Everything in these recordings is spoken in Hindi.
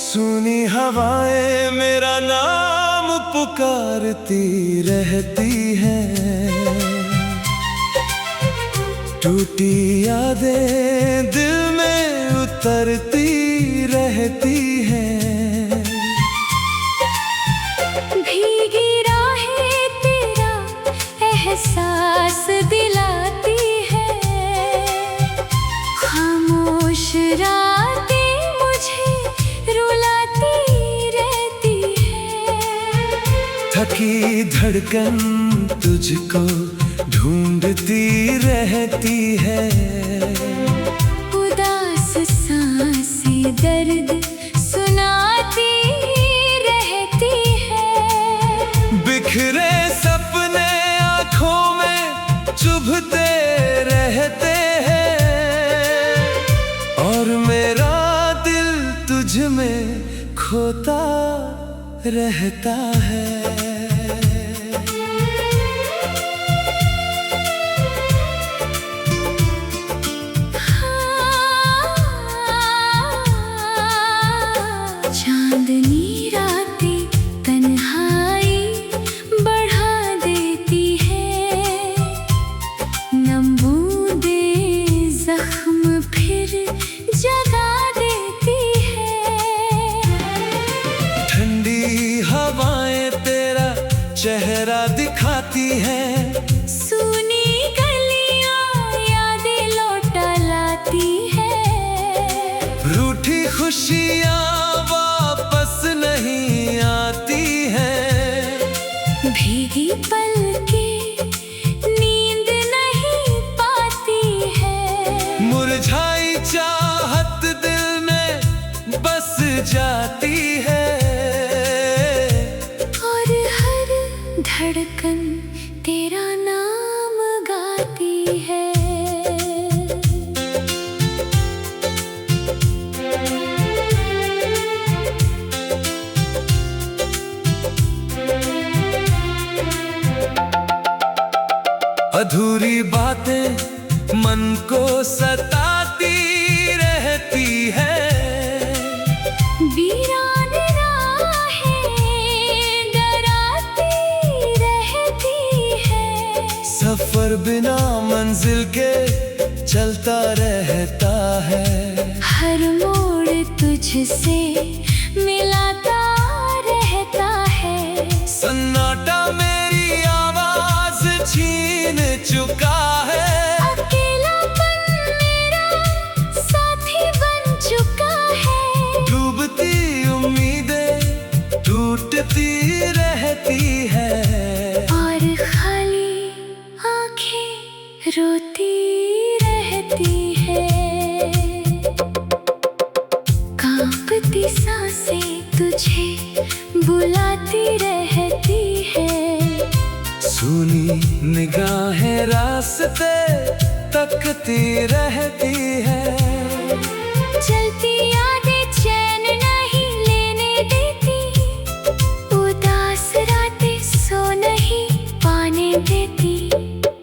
सुनी हवाएं मेरा नाम पुकारती रहती हैं, टूटी यादें दिल में उतरती रहती हैं। भीगी राहें तेरा एहसास दिलाती है, खामोश रातें थकी धड़कन तुझको ढूंढती रहती है, उदास सांसें दर्द सुनाती रहती है। बिखरे सपने आँखों में चुभते रहते हैं, और मेरा दिल तुझ में खोता रहता है। चांदनी रातें तन्हाई बढ़ा देती है, नम बूंदें जख्म फिर जगा देती है। ठंडी हवाएं तेरा चेहरा दिखाती हैं, सूनी गलियां यादें लौटा लाती है। रूठी खुशियाँ वापस नहीं आती हैं, भीगी पलकें नींद नहीं पाती है। मुरझाई चाहत दिल में बस जाती है, और हर धड़कन तेरा नाम गाती है। अधूरी बातें मन को सताती रहती है, वीरान राहें डराती रहती है। सफर बिना मंजिल के चलता रहता है, हर मोड़ तुझसे मिलाता रहता है। सन्नाटा मेरी आवाज छीन चुका है, अकेलापन मेरा साथी बन चुका है। डूबती उम्मीदें टूटती रहती है, और खाली आंखें रोती रहती है। कांपती सांसें तुझे बुलाती रहती है, सुनी निगाहें रास्ते तकती रहती है। चलती यादें चैन नहीं लेने देती, उदास रातें सो नहीं पाने देती।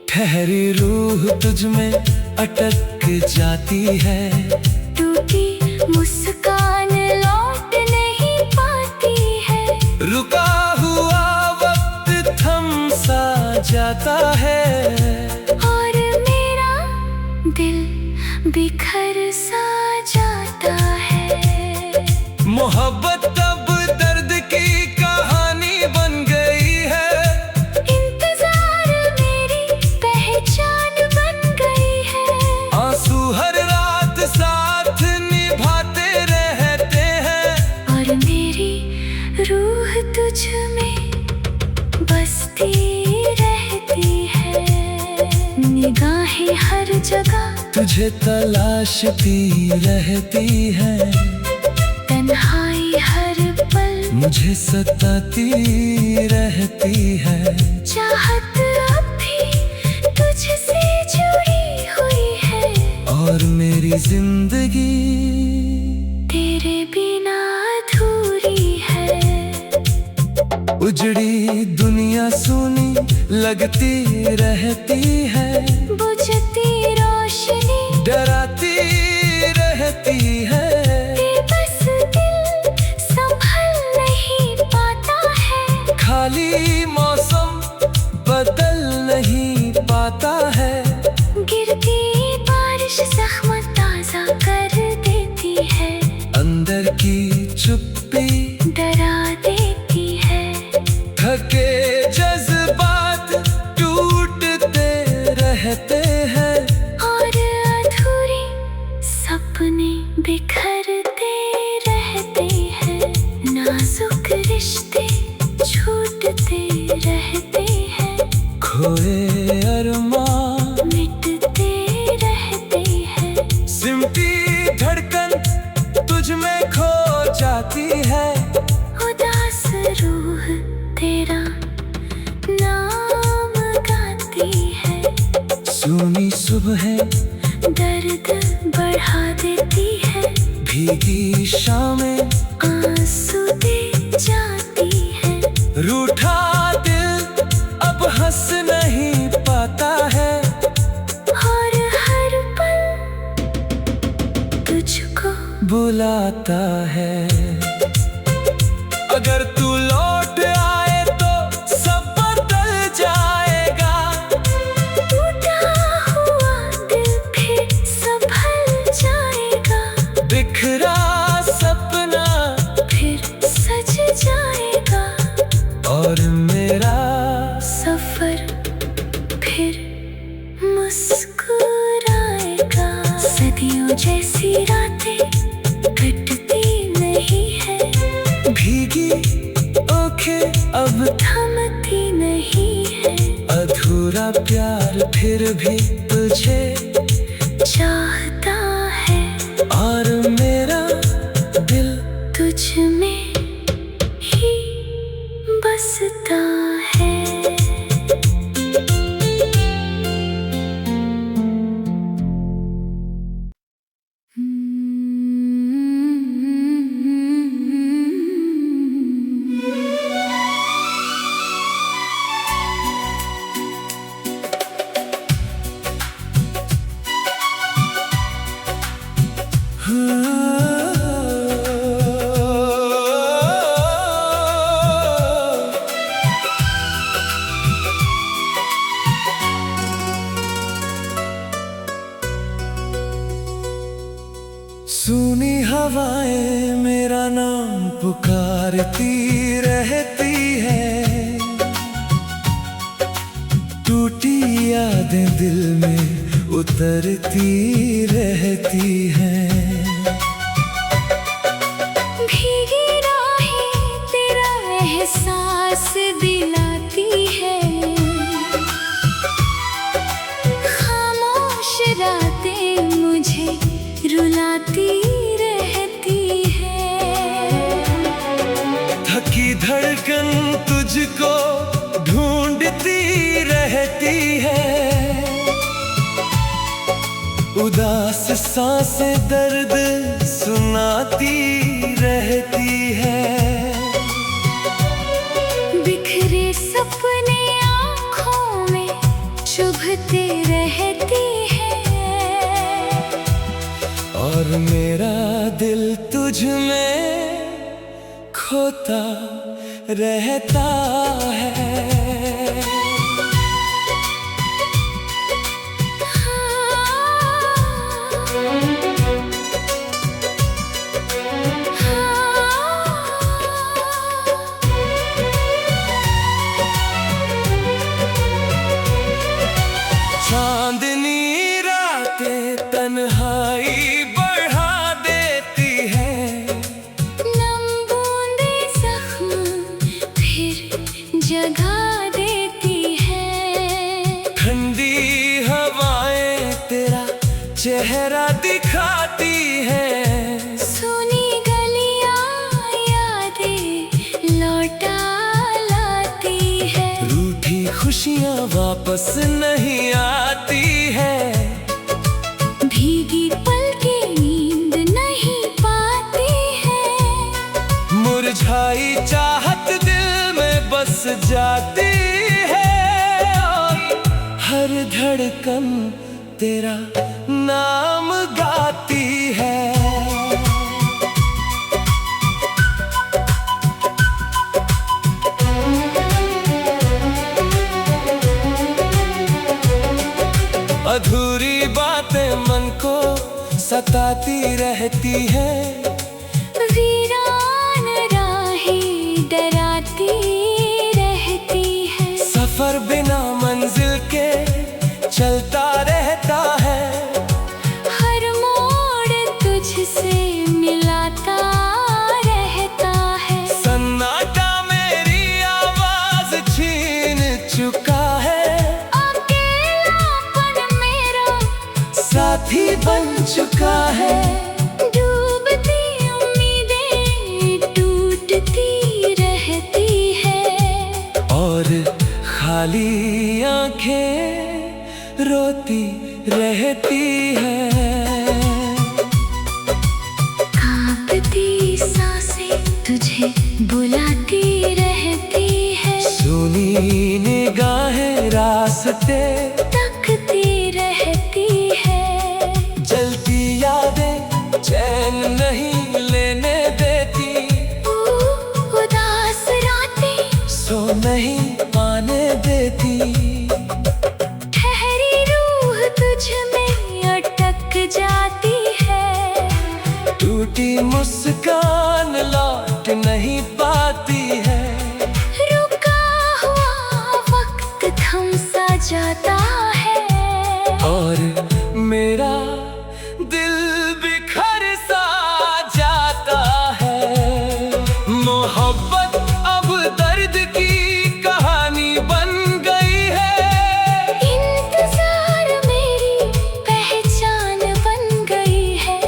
ठहरी रूह तुझ में अटक जाती है, टूटी मुस्कान लौट नहीं पाती है। रुका हुआ वक्त थम सा जाता है, और मेरा दिल बिखर सा जाता है। मोहब्बत अब दर्द की कहानी बन गई है, इंतजार मेरी पहचान बन गई है। आंसू हर रात साथ निभाते रहते हैं, और मेरी रूह तुझ में बसती रहती है। निगाहें हर जगह तुझे तलाशती रहती है, तन्हाई हर पल मुझे सताती रहती है। चाहत अब भी तुझसे जुड़ी हुई है, और मेरी जिंदगी तेरे बिना अधूरी है। उजड़ी दुनिया सुनी लगती रहती है, बुझती रोशनी डराती रहती है। बेबस दिल संभल नहीं पाता है, खाली मौसम बदल नहीं पाता है। गिरती बारिश जख्म ताजा कर देती है, अंदर की चुप्पी डरा देती है। थके जज्बात टूटते रहते हैं, और अधूरे सपने बिखरते रहते हैं। नाजुक रिश्ते छूटते रहते हैं, खोए अरमान मिटते रहते हैं। सिमटी धड़कन तुझ में खो जाती है। उदास रूह तेरा नाम गाती है, सूनी सुबह दर्द बढ़ा देती है। भीगी शामें आंसू दे जाती है, रूठा दिल अब हंस नहीं पाता है। और हर पल तुझको बुलाता है। अगर तू लौट आए तो सब बदल जाएगा। टूटा हुआ दिल फिर संभल जाएगा, बिखरा सपना फिर सज जाएगा। और मेरा सफर फिर मुस्कुराएगा। सदियों जैसी रातें कटती नहीं है, भीगी आंखें अब थमती नहीं है। अधूरा प्यार फिर भी तुझे चाहता है, और मेरा दिल तुझ में ही बसता है। सूनी हवाएं मेरा नाम पुकारती रहती है। टूटी यादें दिल में उतरती रहती हैं। भीगी राहें तेरा एहसास दिलाती है, खामोश रातें मुझे रुलाती रहती है। थकी धड़कन तुझको ढूंढती रहती है। उदास सांसें दर्द सुनाती रहती है। बिखरे सपने आँखों में चुभते रहती है, और मेरा दिल तुझ में खोता रहता है। चांदनी रातें तन्हाई बढ़ा देती है। नम बूंदे जख्म फिर जगा देती है। ठंडी हवाएं तेरा चेहरा दिखाती है। सुनी गलियां यादें खुशियाँ वापस नहीं आती है। भीगी पलकें नींद नहीं पाती है। मुरझाई चाहत दिल में बस जाती है, और हर धड़कन तेरा नाम गाती है। अधूरी बातें मन को सताती रहती हैं। वीरान राहें डराती रहती है। सफर बिना मंजिल के चलता रहता है। हर मोड़ तुझसे मिलाता रहता है। सन्नाटा मेरी आवाज छीन चुका है। साथी बन चुका है। डूबती उम्मीदें टूटती रहती है, और खाली आंखें रोती रहती है। कांपती सांसें तुझे बुलाती रहती है। सुनी निगाहें रास्ते तकती रहती है। जलती यादें चैन नहीं लेने देती। उदास रातें सो नहीं आने देती। ठहरी रूह तुझ में अटक जाती है। टूटी मुस्कान लौट नहीं पाती है। रुका हुआ वक्त थम सा जाता है, और मेरा दिल बिखर सा जाता है। मोहब्बत अब दर्द की कहानी बन गई है। इंतजार मेरी पहचान बन गई है।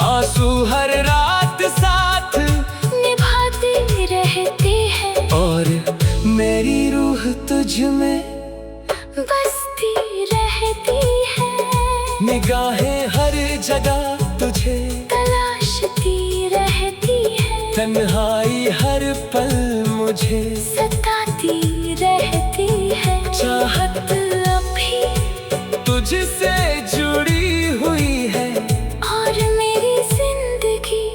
आंसू हर रात साथ निभाते रहते हैं, और मेरी रूह तुझ में बसती रहती है। निगाहें हर जगह तुझे तलाशती रहती है। तन्हाई हर पल मुझे सताती रहती है। चाहत अभी तुझसे जुड़ी हुई है। और मेरी जिंदगी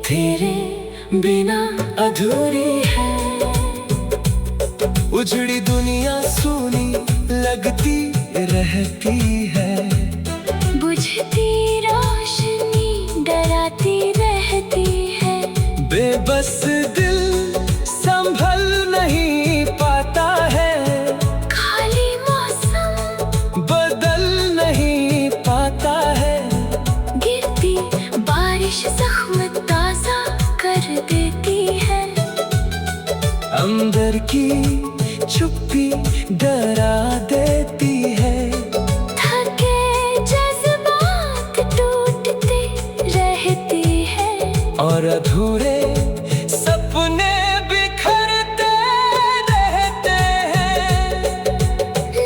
तेरे बिना अधूरी है। उजड़ी दुनिया सूनी लगती रहती है। बुझती रोशनी डराती रहती है। बेबस दिल संभल नहीं पाता है। खाली मौसम बदल नहीं पाता है। गिरती बारिश जख्म ताजा कर देती है। अंदर की चुप्पी डरा देती है। थके जज्बात टूटते रहते हैं, और अधूरे सपने बिखरते रहते हैं।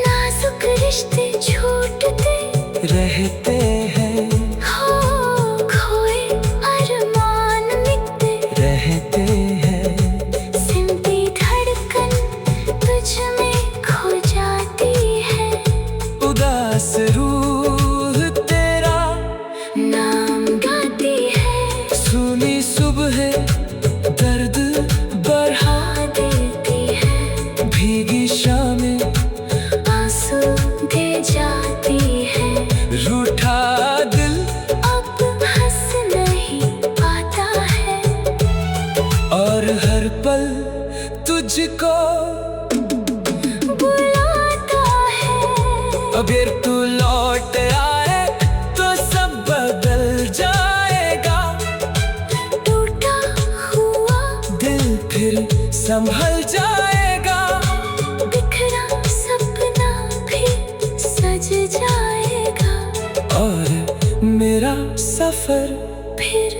नाजुक रिश्ते छूटते रहते हैं। खोए अरमान मिटते रहते हैं। सिमटी धड़कन तुझ में खो जाती है। उदास रूह तेरा नाम गाती है। सुनी सुबह दर्द बढ़ा देती है। भीगी शामें आंसू दे जाती है। रूठा दिल अब हंस नहीं पाता है। और हर पल तुझको बुलाता है। अगर तू लौट आए तो सब बदल जाएगा। टूटा हुआ दिल फिर संभल जाएगा। बिखरा सपना भी सज जाएगा। और मेरा सफर फिर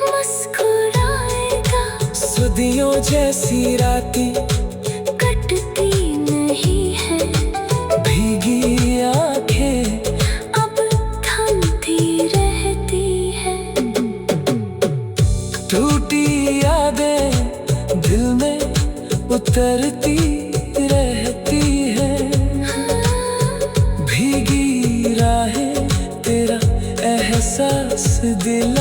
मुस्कुराएगा। सदियों जैसी रातें कटती नहीं है। उतरती रहती है। भीगी राहें तेरा एहसास दिला